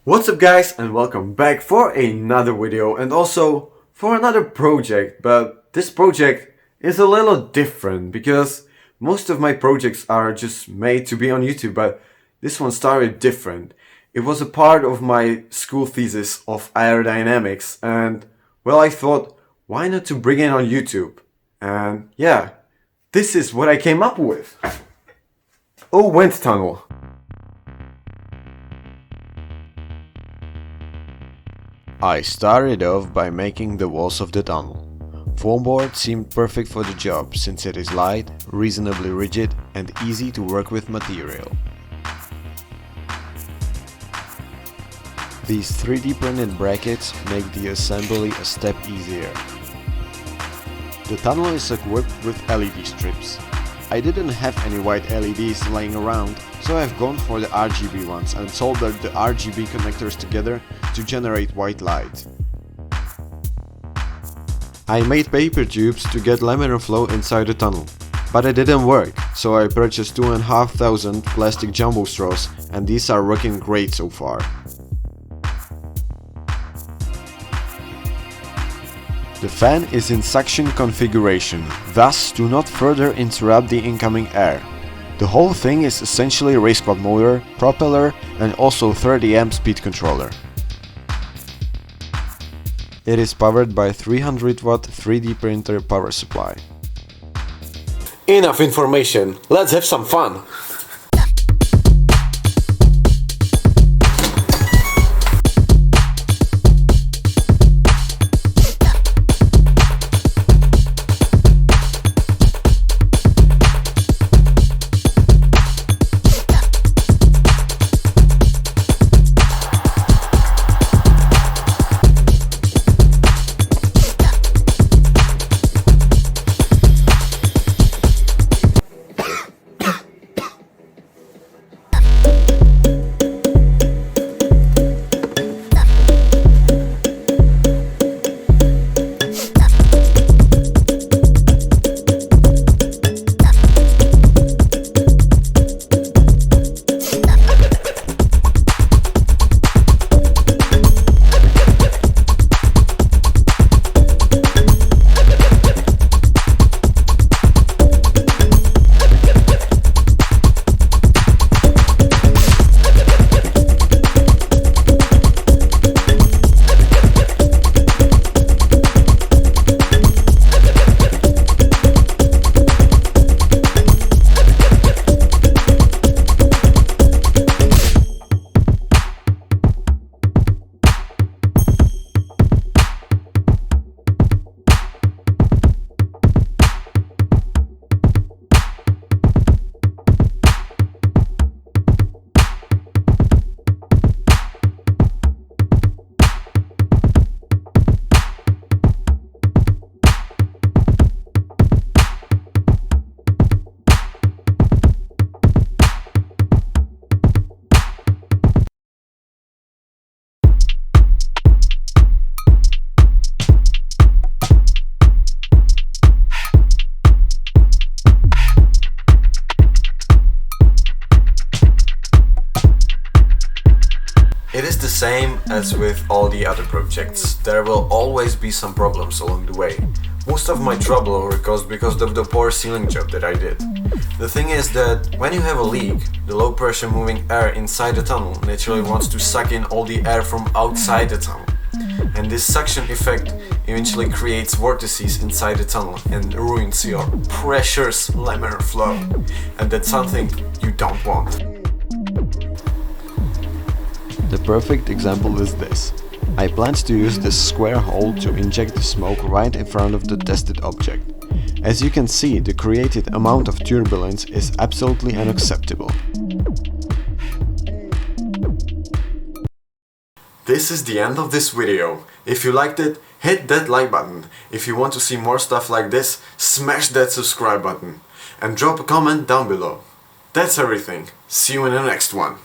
What's up guys, and welcome back for another video and also for another project. But this project is a little different because most of my projects are just made to be on YouTube, but this one started different. It was a part of my school thesis of aerodynamics, and well, I thought, why not to bring it on YouTube? And yeah, this is what I came up with. Oh, wind tunnel. I started off by making the walls of the tunnel. Foamboard seemed perfect for the job since it is light, reasonably rigid and easy to work with material. These 3D printed brackets make the assembly a step easier. The tunnel is equipped with LED strips. I didn't have any white LEDs laying around, so I've gone for the RGB ones and soldered the RGB connectors together to generate white light. I made paper tubes to get laminar flow inside the tunnel, but it didn't work, so I purchased 2,500 plastic jumbo straws, and these are working great so far. The fan is in suction configuration, thus do not further interrupt the incoming air. The whole thing is essentially a race quad motor, propeller and also 30 amp speed controller. It is powered by 300 watt 3D printer power supply. Enough information, let's have some fun! It is the same as with all the other projects. There will always be some problems along the way. Most of my trouble were caused because of the poor sealing job that I did. The thing is that when you have a leak, the low pressure moving air inside the tunnel naturally wants to suck in all the air from outside the tunnel. And this suction effect eventually creates vortices inside the tunnel and ruins your precious laminar flow. And that's something you don't want. The perfect example is this. I planned to use this square hole to inject the smoke right in front of the tested object. As you can see, the created amount of turbulence is absolutely unacceptable. This is the end of this video. If you liked it, hit that like button. If you want to see more stuff like this, smash that subscribe button. And drop a comment down below. That's everything. See you in the next one.